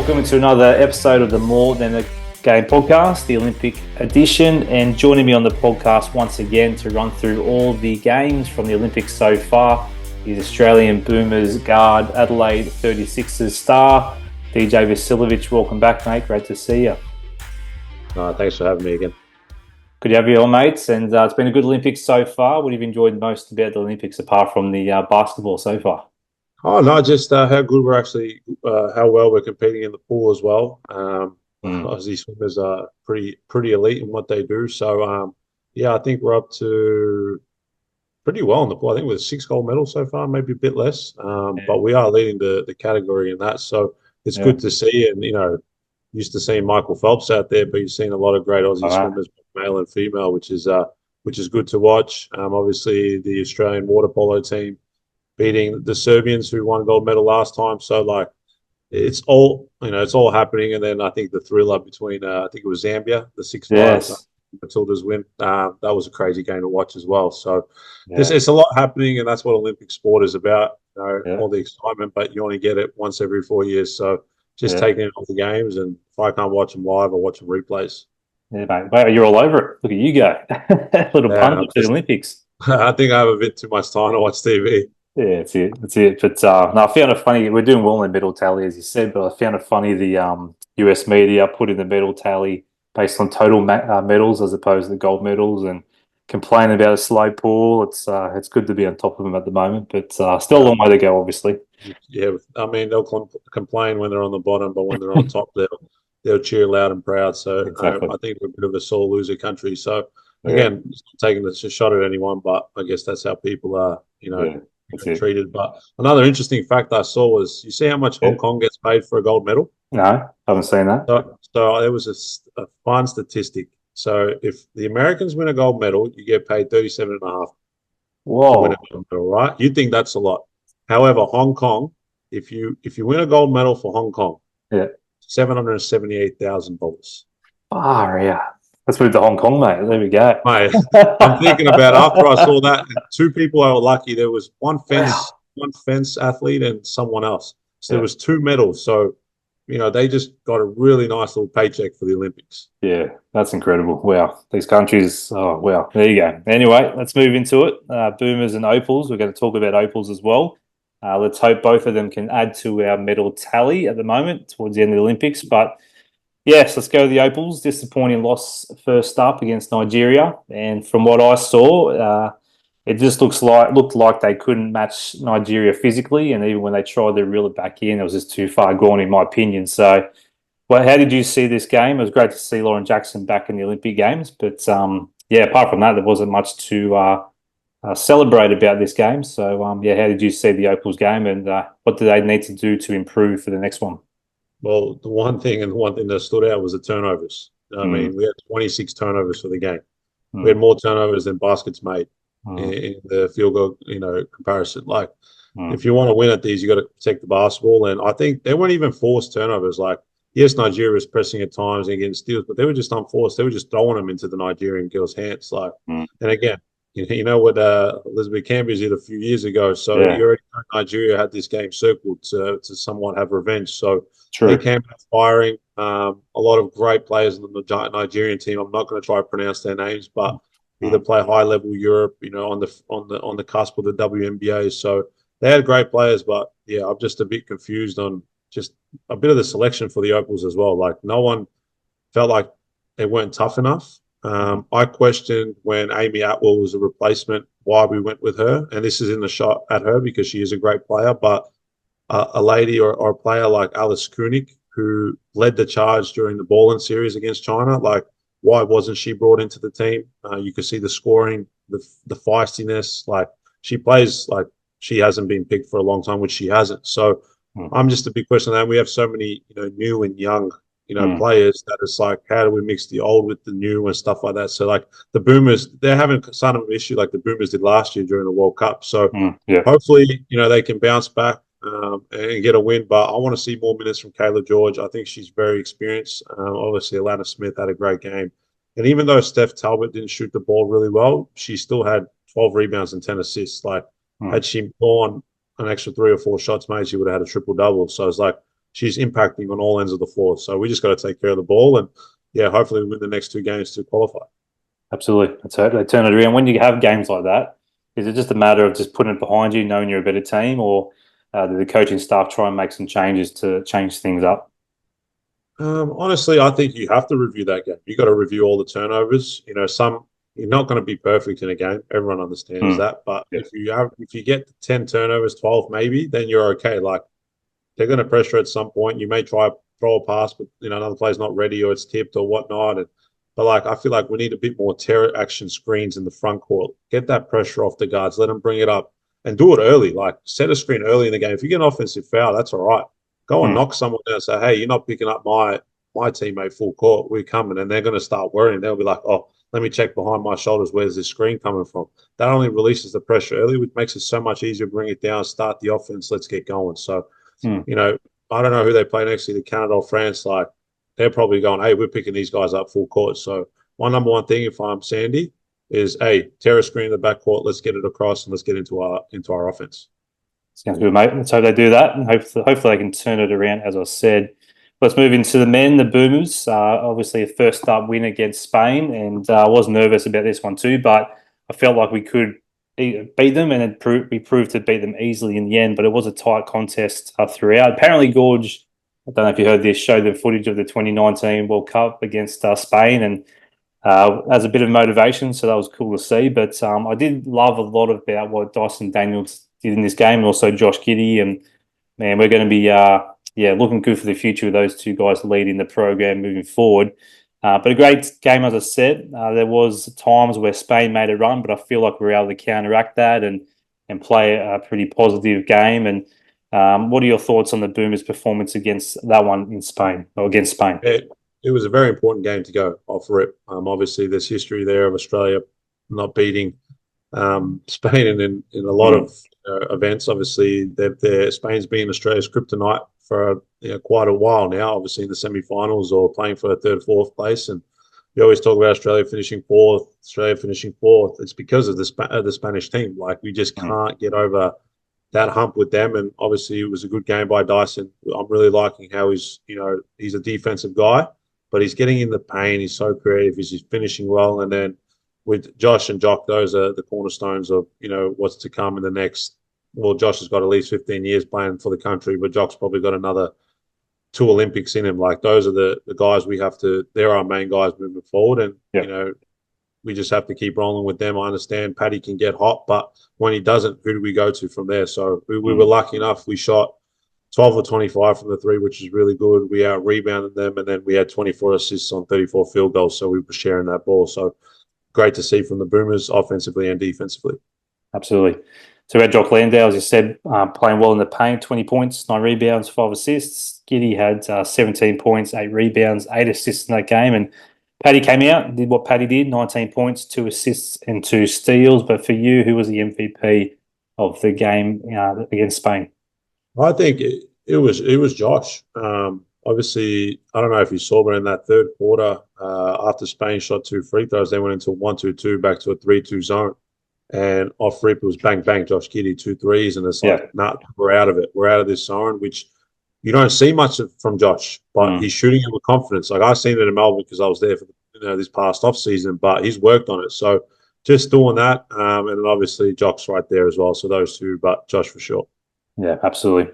Welcome to another episode of the More Than a Game podcast, the Olympic edition. And joining me on the podcast once again to run through all the games from the Olympics so far is Australian Boomers guard, Adelaide 36ers star, DJ Vasiljevic. Welcome back, mate. Great to see you. Thanks for having me again. Good to have you on, mates. And it's been a good Olympics so far. What have you enjoyed most about the Olympics apart from the basketball so far? Oh no, just how good we're actually, how well we're competing in the pool as well. Obviously, swimmers are pretty elite in what they do. So I think we're up to pretty well in the pool. I think we're 6 gold medals so far, maybe a bit less. But we are leading the category in that. So it's good to see. And used to seeing Michael Phelps out there, but you've seen a lot of great Aussie swimmers, male and female, which is good to watch. Obviously, the Australian water polo team beating the Serbians who won gold medal last time. So it's all happening. And then I think the thriller between I think it was Zambia, the 6-5 Matildas win. That was a crazy game to watch as well. So it's a lot happening, and that's what Olympic sport is about. All the excitement, but you only get it once every 4 years. So just taking in all the games, and if I can't watch them live, I'll watch them replays. Yeah, mate. Wow, you're all over it. Look at you go. Little pundit to the Olympics. I think I have a bit too much time to watch TV. Yeah, that's it. But no, I found it funny. We're doing well in the medal tally, as you said, but I found it funny the US media put in the medal tally based on total medals as opposed to the gold medals, and complain about a slow pool. It's good to be on top of them at the moment, but still a long way to go, obviously. Yeah, I mean, they'll complain when they're on the bottom, but when they're on top, they'll cheer loud and proud. So exactly. I think we're a bit of a sore loser country. So again, it's not taking a shot at anyone, but I guess that's how people are, treated. But another interesting fact I saw was, you see how much Hong Kong gets paid for a gold medal? No, haven't seen that. So there was a fun statistic. So if the Americans win a gold medal, you get paid 37.5. Whoa! Win a gold medal, right? You think that's a lot? However, Hong Kong, if you win a gold medal for Hong Kong, $778,000. Yeah. Let's move to Hong Kong, mate. There we go. Mate, I'm thinking about after I saw that, 2 people I were lucky. There was one fence athlete and someone else. So there was 2 medals. So, they just got a really nice little paycheck for the Olympics. Yeah, that's incredible. Wow. These countries, wow. There you go. Anyway, let's move into it. Boomers and Opals. We're going to talk about Opals as well. Let's hope both of them can add to our medal tally at the moment towards the end of the Olympics. But yes, let's go to the Opals. Disappointing loss first up against Nigeria. And from what I saw, it just looked like they couldn't match Nigeria physically. And even when they tried to reel it back in, it was just too far gone, in my opinion. So, how did you see this game? It was great to see Lauren Jackson back in the Olympic Games. But, apart from that, there wasn't much to celebrate about this game. So, how did you see the Opals game, and what do they need to do to improve for the next one? Well, the one thing that stood out was the turnovers. I mean, we had 26 turnovers for the game. We had more turnovers than baskets made in the field goal, comparison. If you want to win at these, you got to protect the basketball. And I think they weren't even forced turnovers. Yes, Nigeria was pressing at times and getting steals, but they were just unforced. They were just throwing them into the Nigerian girls' hands. And again, you know what Elizabeth Cambridge did a few years ago. So you already know Nigeria had this game circled to somewhat have revenge. So they came out firing. A lot of great players in the Nigerian team. I'm not going to try to pronounce their names, but either play high level Europe, on the cusp of the WNBA. So they had great players, but I'm just a bit confused on just a bit of the selection for the Opals as well. No one felt like they weren't tough enough. I questioned when Amy Atwell was a replacement why we went with her, and this is in the shot at her because she is a great player. But a lady or a player like Alice Kunig, who led the charge during the ball-in series against China, why wasn't she brought into the team? You could see the scoring, the feistiness. She plays like she hasn't been picked for a long time, which she hasn't. So I'm just a big question on that. We have so many, new and young players that it's how do we mix the old with the new and stuff like that? So the Boomers, they're having some of an issue like the Boomers did last year during the World Cup. So hopefully, they can bounce back and get a win. But I want to see more minutes from Kayla George. I think she's very experienced. Obviously, Alana Smith had a great game. And even though Steph Talbot didn't shoot the ball really well, she still had 12 rebounds and 10 assists. Had she gone an extra 3 or 4 shots made, she would have had a triple-double. So it's she's impacting on all ends of the floor. So we just got to take care of the ball, and yeah, hopefully we win the next 2 games to qualify. Absolutely. Let's hope they turn it around. When you have games like that, is it just a matter of just putting it behind you, knowing you're a better team, or do the coaching staff try and make some changes to change things up? Honestly, I think you have to review that game. You got to review all the turnovers. You know, you're not going to be perfect in a game. Everyone understands that. But Yeah. if you get 10 turnovers, 12 maybe, then you're okay. Like they're going to pressure at some point. You may try throw a pass, but another player's not ready or it's tipped or whatnot. But like I feel like we need a bit more terror action screens in the front court. Get that pressure off the guards. Let them bring it up and do it early. Like set a screen early in the game. If you get an offensive foul, that's all right. Go and knock someone down and say, hey, you're not picking up my teammate full court. We're coming. And they're going to start worrying. They'll be like, oh, let me check behind my shoulders. Where's this screen coming from? That only releases the pressure early, which makes it so much easier to bring it down, start the offense. Let's get going. So, I don't know who they play next to, Canada or France. Like, they're probably going, hey, we're picking these guys up full court. So, my number one thing, if I'm Sandy, is, hey, tear a screen in the backcourt. Let's get it across and let's get into our offense. Sounds good, mate. Let's hope they do that, and hopefully they can turn it around. As I said, let's move into the men, the Boomers. Obviously, a first up win against Spain, and I was nervous about this one too, but I felt like we could beat them, and we proved to beat them easily in the end. But it was a tight contest throughout. Apparently, Gorge, I don't know if you heard this, showed the footage of the 2019 World Cup against Spain, and as a bit of motivation, so that was cool to see. But I did love a lot about what Dyson Daniels did in this game, and also Josh Giddey. And man, we're going to be looking good for the future with those two guys leading the program moving forward. But a great game, as I said. There was times where Spain made a run, but I feel like we were able to counteract that and play a pretty positive game. And what are your thoughts on the Boomers' performance against that one in Spain, or against Spain? It was a very important game to go off rip. Obviously, there's history there of Australia not beating Spain in a lot of events. Obviously, Spain's been Australia's kryptonite for quite a while now. Obviously, in the semi-finals or playing for a third, fourth place, and we always talk about Australia finishing fourth. It's because of the Spanish team. Like we just can't get over that hump with them. And obviously, it was a good game by Dyson. I'm really liking how he's a defensive guy, but he's getting in the paint. He's so creative. He's finishing well, and then with Josh and Jock, those are the cornerstones of what's to come in the next. Well, Josh has got at least 15 years playing for the country, but Jock's probably got another 2 Olympics in him. Like those are the guys we have to. They're our main guys moving forward, and we just have to keep rolling with them. I understand Paddy can get hot, but when he doesn't, who do we go to from there? So we were lucky enough. We shot 12 or 25 from the 3, which is really good. We out-rebounded them, and then we had 24 assists on 34 field goals, so we were sharing that ball. So great to see from the Boomers offensively and defensively. Absolutely. So we had Jock Landale, as you said, playing well in the paint, 20 points, 9 rebounds, 5 assists. Giddey had 17 points, 8 rebounds, 8 assists in that game. And Paddy came out, did what Paddy did, 19 points, 2 assists and 2 steals. But for you, who was the MVP of the game against Spain? I think it was Josh. Obviously, I don't know if you saw, but in that third quarter, after Spain shot 2 free throws, they went into a 1-2-2 back to a 3-2 zone. And off rip, it was bang, bang, Josh Giddey, 2 threes. And it's like, nah, we're out of it. We're out of this zone, which you don't see much from Josh, but he's shooting it with confidence. Like I've seen it in Melbourne because I was there for this past off season, but he's worked on it. So just doing that. And then obviously Jock's right there as well. So those two, but Josh for sure. Yeah, absolutely.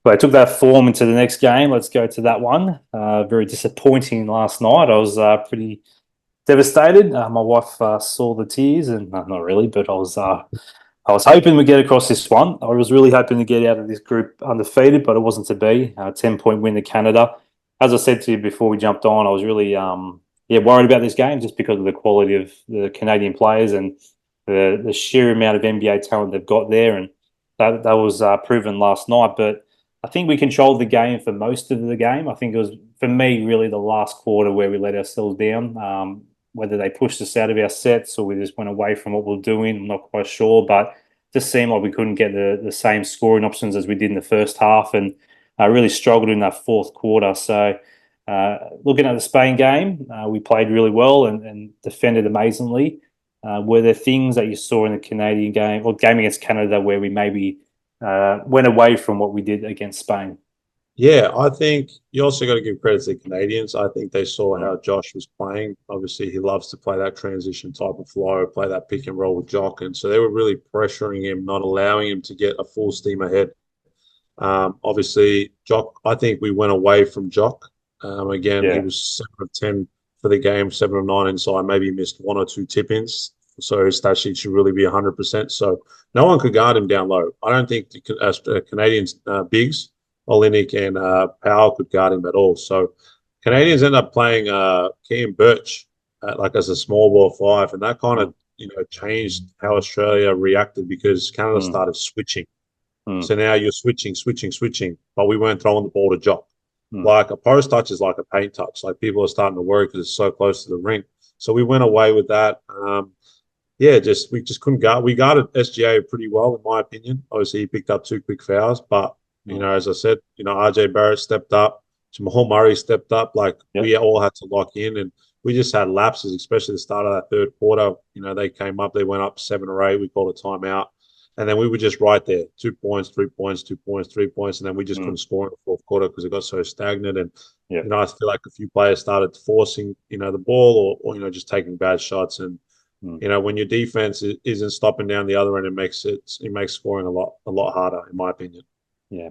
Well, I took that form into the next game. Let's go to that one. Very disappointing last night. I was pretty devastated. My wife saw the tears, and not really, but I was hoping we'd get across this one. I was really hoping to get out of this group undefeated, but it wasn't to be. 10-point win to Canada. As I said to you before we jumped on, I was really worried about this game just because of the quality of the Canadian players and the sheer amount of NBA talent they've got there, and that was proven last night. But I think we controlled the game for most of the game. I think it was, for me, really the last quarter where we let ourselves down. Whether they pushed us out of our sets or we just went away from what we were doing, I'm not quite sure. But it just seemed like we couldn't get the same scoring options as we did in the first half, and really struggled in that fourth quarter. So looking at the Spain game, we played really well and defended amazingly. Were there things that you saw in the Canadian game or game against Canada where we maybe went away from what we did against Spain? Yeah, I think you also got to give credit to the Canadians. I think they saw Mm, how Josh was playing. Obviously, he loves to play that transition type of flow, play that pick and roll with Jock. And so they were really pressuring him, not allowing him to get a full steam ahead. Obviously, Jock, I think we went away from Jock. Again, he yeah. was 7 of 10 for the game, 7 of 9 inside, maybe missed one or two tip ins. So his stat sheet should really be 100%. So no one could guard him down low. I don't think the Canadians bigs, Olenek and Powell could guard him at all. So Canadians end up playing Kean Birch like as a small ball five, and that kind Mm, of changed how Australia reacted because Canada mm, started switching. mm, So now you're switching, but we weren't throwing the ball to Jock. mm. Like a post touch is like a paint touch. Like people are starting to worry because it's so close to the ring. So we went away with that. Yeah, just we just couldn't guard. We guarded SGA pretty well, in my opinion. Obviously, he picked up 2 quick fouls, but Mm. as I said, RJ Barrett stepped up, Jamal Murray stepped up. Like we Yep. all had to lock in, and we just had lapses, especially the start of that third quarter. They came up, they went up 7 or 8. We called a timeout, and then we were just right there, 2 points, 3 points, 2 points, 3 points, and then we just Mm. couldn't score in the fourth quarter because it got so stagnant. And Yep. I feel like a few players started forcing, the ball or just taking bad shots. And Mm. when your defense isn't stopping down the other end, it makes scoring a lot harder, in my opinion. Yeah.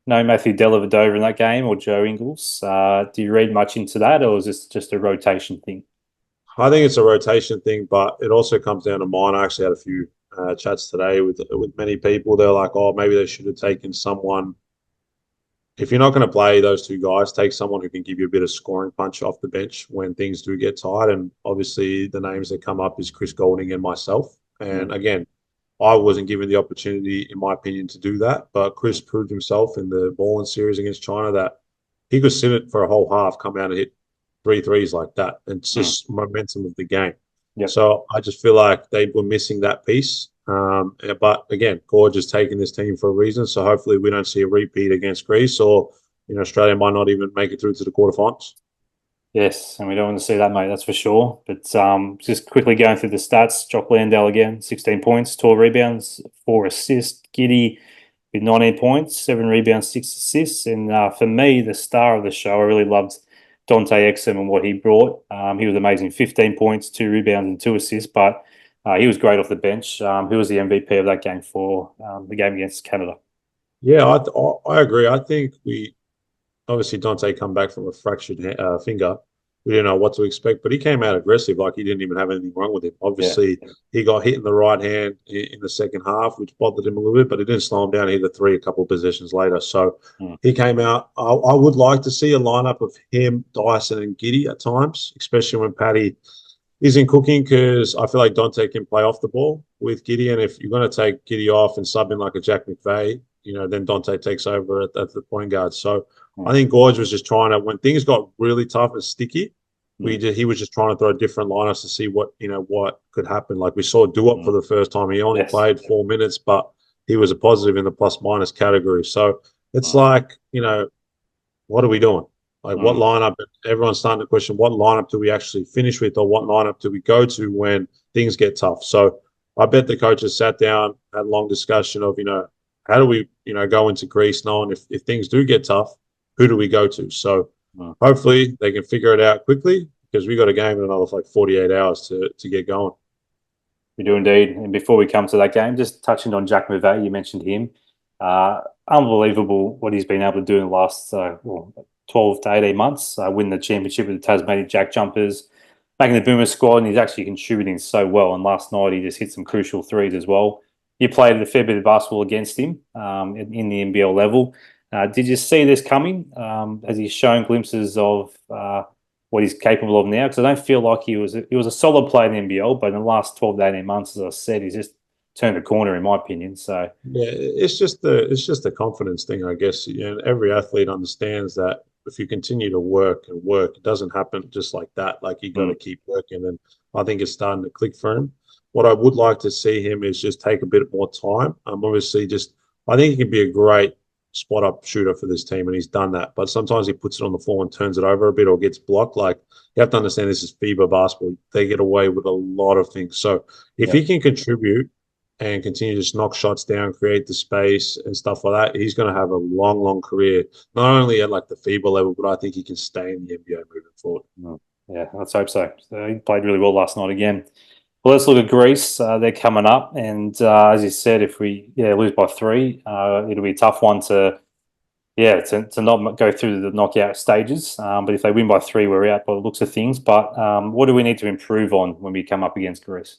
No Matthew Dellavedova in that game or Joe Ingles. Do you read much into that, or is this just a rotation thing? I think it's a rotation thing, but it also comes down to mine. I actually had a few chats today with many people. They're like, "Oh, maybe they should have taken someone. If you're not going to play those two guys, take someone who can give you a bit of scoring punch off the bench when things do get tight." And obviously, the names that come up is Chris Golding and myself. Mm. And again, I wasn't given the opportunity, in my opinion, to do that. But Chris proved himself in the ball series against China that he could sit it for a whole half, come out and hit 3 threes like that. And it's Mm. just momentum of the game. Yep. So I just feel like they were missing that piece. But again, Gorge is taking this team for a reason. So hopefully we don't see a repeat against Greece, or Australia might not even make it through to the quarterfinals. Yes, and we don't want to see that, mate. That's for sure. But just quickly going through the stats: Jock Landale again, 16 points, 12 rebounds, 4 assists. Giddy with 19 points, 7 rebounds, 6 assists. And for me, the star of the show, I really loved Dante Exum and what he brought. He was amazing: 15 points, 2 rebounds, and 2 assists. But he was great off the bench. He was the MVP of that game for the game against Canada. Yeah, I agree. I think we obviously Dante come back from a fractured finger. We didn't know what to expect, but he came out aggressive, like he didn't even have anything wrong with him. Yeah. Obviously, he got hit in the right hand in the second half, which bothered him a little bit, but it didn't slow him down. He hit a three a couple of possessions later. So Mm. he came out. I would like to see a lineup of him, Dyson, and Giddy at times, especially when Paddy isn't cooking, because I feel like Dante can play off the ball with Giddy. And if you're going to take Giddy off and sub in like a Jack McVeigh, then Dante takes over at the point guard. So I Mm. think Gorge was just trying to, when things got really tough and sticky, Mm. he was just trying to throw different lineups to see what could happen. Like we saw Duop for Mm. the first time. He only Yes. played 4 minutes, but he was a positive in the plus minus category. So it's Mm. like, what are we doing? Like what Mm. lineup? Everyone's starting to question what lineup do we actually finish with, or what lineup do we go to when things get tough? So I bet the coaches sat down, had a long discussion of, how do we, go into Greece knowing if things do get tough, who do we go to? So Mm. hopefully they can figure it out quickly, because we got a game in another like 48 hours to get going. We do indeed. And before we come to that game, just touching on Jack McVeigh, you mentioned him. Uh, Unbelievable what he's been able to do in the last 12 to 18 months. Win the championship with the Tasmanian Jack Jumpers, making the Boomer squad, and he's actually contributing so well. And last night he just hit some crucial threes as well. You played a fair bit of basketball against him in the NBL level. Did you see this coming? Has he shown glimpses of what he's capable of now? Because I don't feel like he was a solid player in the NBL, but in the last 12 to 18 months, as I said, he's just turned the corner in my opinion. So Yeah, it's just the confidence thing, I guess. Every athlete understands that if you continue to work and work, it doesn't happen just like that. Like you got to mm, keep working, and I think it's starting to click for him. What I would like to see him is just take a bit more time. Obviously, just I think he can be a great spot up shooter for this team, and he's done that. But sometimes he puts it on the floor and turns it over a bit, or gets blocked. Like you have to understand, this is FIBA basketball. They get away with a lot of things. So if yeah, he can contribute and continue to just knock shots down, create the space and stuff like that, he's going to have a long, long career, not only at like the FIBA level, but I think he can stay in the NBA moving forward. Yeah, let's hope so. He played really well last night again. Well, let's look at Greece. They're coming up, and as you said, if we lose by 3, it'll be a tough one to not go through the knockout stages. But if they win by 3, we're out by the looks of things. But what do we need to improve on when we come up against Greece?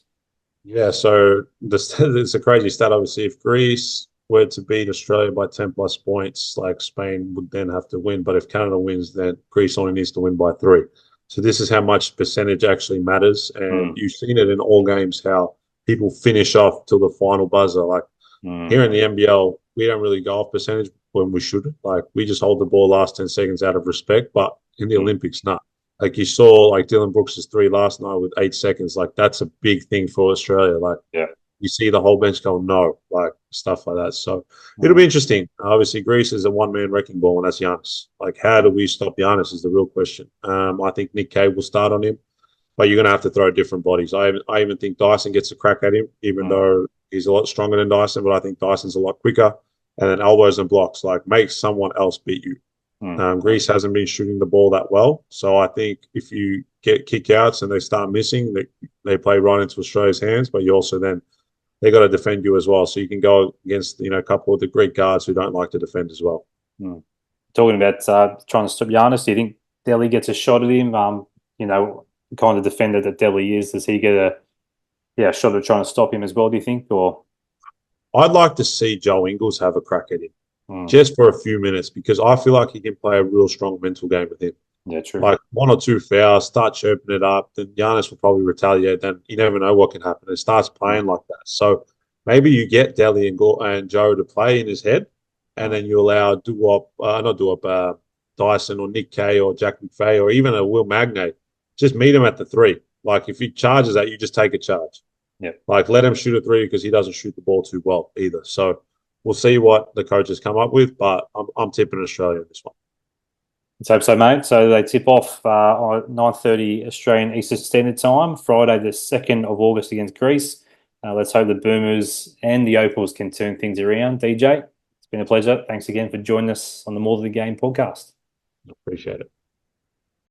Yeah, so it's a crazy stat. Obviously, if Greece were to beat Australia by 10 plus points, like Spain would then have to win. But if Canada wins, then Greece only needs to win by 3. So this is how much percentage actually matters. And you've seen it in all games how people finish off till the final buzzer. Like here in the NBL, we don't really go off percentage when we should. Like we just hold the ball last 10 seconds out of respect. But in the Olympics, not. Like you saw, like Dylan Brooks's 3 last night with 8 seconds. Like that's a big thing for Australia. Like you see the whole bench go no, like stuff like that. So it'll be interesting. Obviously, Greece is a one-man wrecking ball, and that's Giannis. Like how do we stop Giannis is the real question. I think Nick Cave will start on him, but you're going to have to throw different bodies. I even think Dyson gets a crack at him, even though he's a lot stronger than Dyson. But I think Dyson's a lot quicker. And then elbows and blocks, like make someone else beat you. Greece hasn't been shooting the ball that well. So I think if you get kickouts and they start missing, they play right into Australia's hands, but you also then they got to defend you as well. So you can go against, a couple of the Greek guards who don't like to defend as well. Talking about trying to stop Giannis, do you think Delhi gets a shot at him? The kind of defender that Delhi is, does he get a shot at trying to stop him as well, do you think? Or I'd like to see Joe Ingles have a crack at him just for a few minutes because I feel like he can play a real strong mental game with him. Yeah, true. Like 1 or 2 fouls, start chirping it up, then Giannis will probably retaliate. Then you never know what can happen. It starts playing like that. So maybe you get Delhi and Joe to play in his head, and then you allow Dyson or Nick Kay or Jack McVeigh or even a Will Magnay, just meet him at the 3. Like if he charges that, you just take a charge. Yeah. Like let him shoot a 3 because he doesn't shoot the ball too well either. So we'll see what the coaches come up with, but I'm tipping Australia in this one. Let's hope so, mate. So they tip off on 9:30 Australian Eastern Standard Time, Friday the 2nd of August against Greece. Let's hope the Boomers and the Opals can turn things around. DJ, it's been a pleasure. Thanks again for joining us on the More Than the Game podcast. Appreciate it.